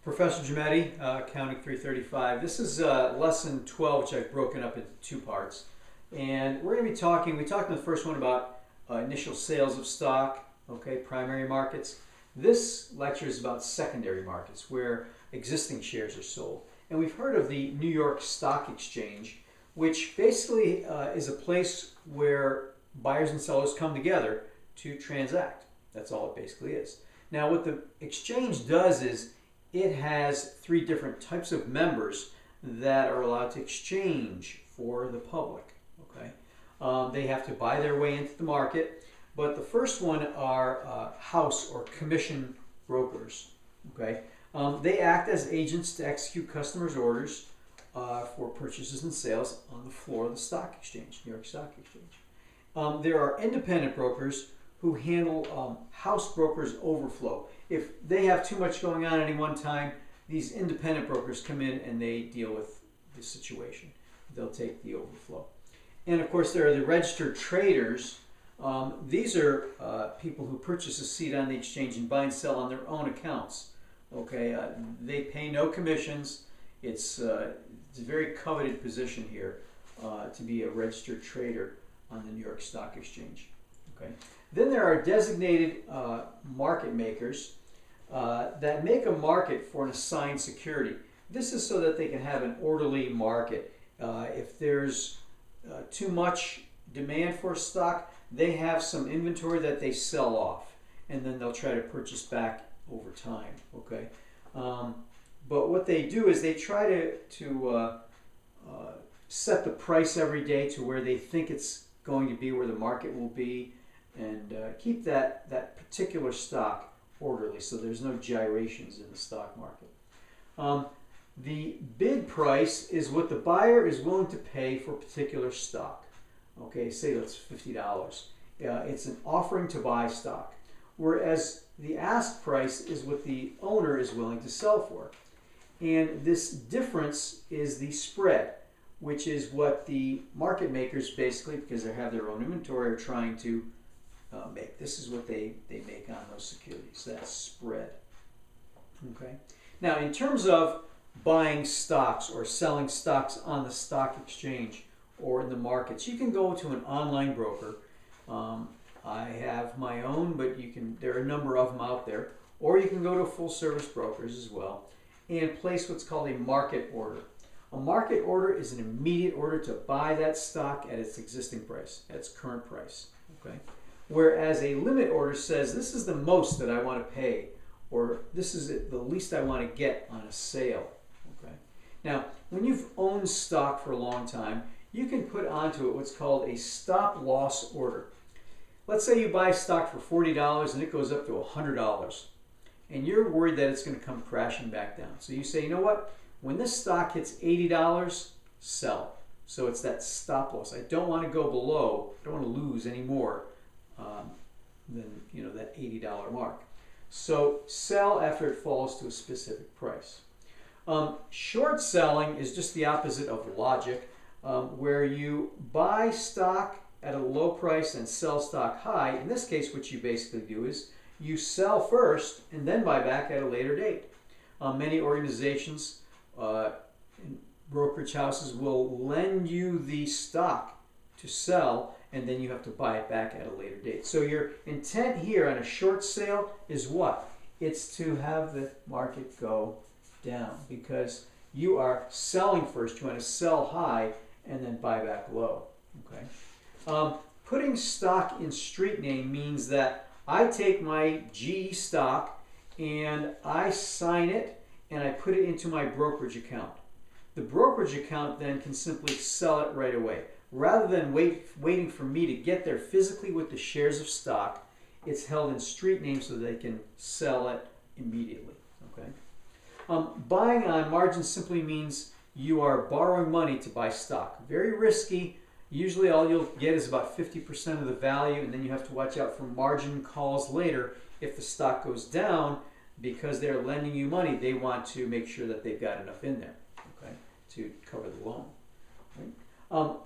Professor Gimetti, Accounting 335. This is lesson 12, which I've broken up into two parts. And we're going to be talking, we talked in the first one about initial sales of stock, okay, primary markets. This lecture is about secondary markets, where existing shares are sold. And we've heard of the New York Stock Exchange, which basically is a place where buyers and sellers come together to transact. That's all it basically is. Now, what the exchange does is it has three different types of members that are allowed to exchange for the public. Okay, they have to buy their way into the market, but the first one are house or commission brokers. Okay, they act as agents to execute customers' orders for purchases and sales on the floor of the stock exchange, New York Stock Exchange. There are independent brokers who handle house brokers' overflow. If they have too much going on at any one time, these independent brokers come in and they deal with the situation. They'll take the overflow. And of course, there are the registered traders. These are people who purchase a seat on the exchange and buy and sell on their own accounts. Okay, they pay no commissions. It's a very coveted position here to be a registered trader on the New York Stock Exchange. Okay. Then there are designated market makers that make a market for an assigned security. This is so that they can have an orderly market. If there's too much demand for stock, they have some inventory that they sell off, and then they'll try to purchase back over time. Okay, but what they do is they try to set the price every day to where they think it's going to be, where the market will be, and keep that particular stock orderly so there's no gyrations in the stock market. The bid price is what the buyer is willing to pay for a particular stock. Okay, say that's $50. It's an offering to buy stock. Whereas the ask price is what the owner is willing to sell for. And this difference is the spread, which is what the market makers basically, because they have their own inventory, are trying to make. This is what they make on those securities, that spread. Okay. Now, in terms of buying stocks or selling stocks on the stock exchange or in the markets, you can go to an online broker. I have my own, but there are a number of them out there. Or you can go to full service brokers as well and place what's called a market order. A market order is an immediate order to buy that stock at its existing price, at its current price. Okay. Whereas a limit order says this is the most that I want to pay, or this is the least I want to get on a sale. Okay. Now, when you've owned stock for a long time, you can put onto it what's called a stop loss order. Let's say you buy stock for $40 and it goes up to $100, and you're worried that it's going to come crashing back down. So you say, you know what? When this stock hits $80, sell. So it's that stop loss. I don't want to go below, I don't want to lose any more than that $80 mark. So sell after it falls to a specific price. Short selling is just the opposite of logic, where you buy stock at a low price and sell stock high. In this case, what you basically do is you sell first and then buy back at a later date. Many organizations and brokerage houses will lend you the stock to sell, and then you have to buy it back at a later date. So your intent here on a short sale is what? It's to have the market go down, because you are selling first. You want to sell high and then buy back low. Okay. Putting stock in street name means that I take my GE stock and I sign it and I put it into my brokerage account. The brokerage account then can simply sell it right away. Rather than waiting for me to get there physically with the shares of stock, it's held in street name so they can sell it immediately. Okay. Buying on margin simply means you are borrowing money to buy stock. Very risky. Usually all you'll get is about 50% of the value, and then you have to watch out for margin calls later if the stock goes down, because they're lending you money. They want to make sure that they've got enough in there, okay, to cover the loan. Right?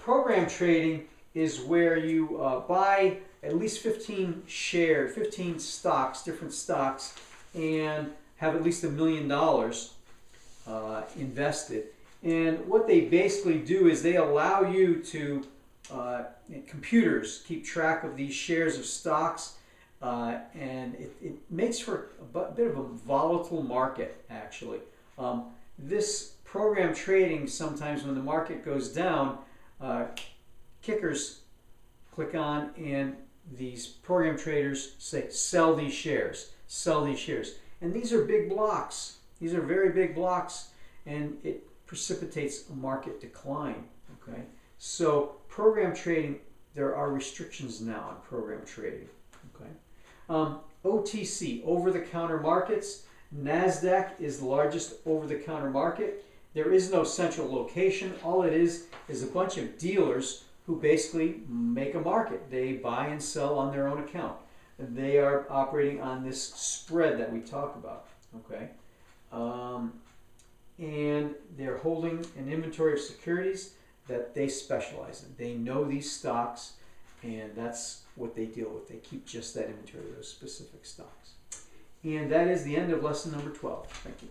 Program trading is where you buy at least 15 stocks, different stocks, and have at least $1 million invested. And what they basically do is they allow you to, computers keep track of these shares of stocks, and it makes for a bit of a volatile market, actually. This program trading, sometimes when the market goes down, kickers click on and these program traders say, sell these shares, sell these shares. And these are big blocks. These are very big blocks, and it precipitates a market decline. Okay, so program trading, there are restrictions now on program trading. Okay, OTC, over-the-counter markets. NASDAQ is the largest over-the-counter market. There is no central location. All it is a bunch of dealers who basically make a market. They buy and sell on their own account. They are operating on this spread that we talk about. Okay, and they're holding an inventory of securities that they specialize in. They know these stocks, and that's what they deal with. They keep just that inventory of those specific stocks. And that is the end of lesson number 12. Thank you.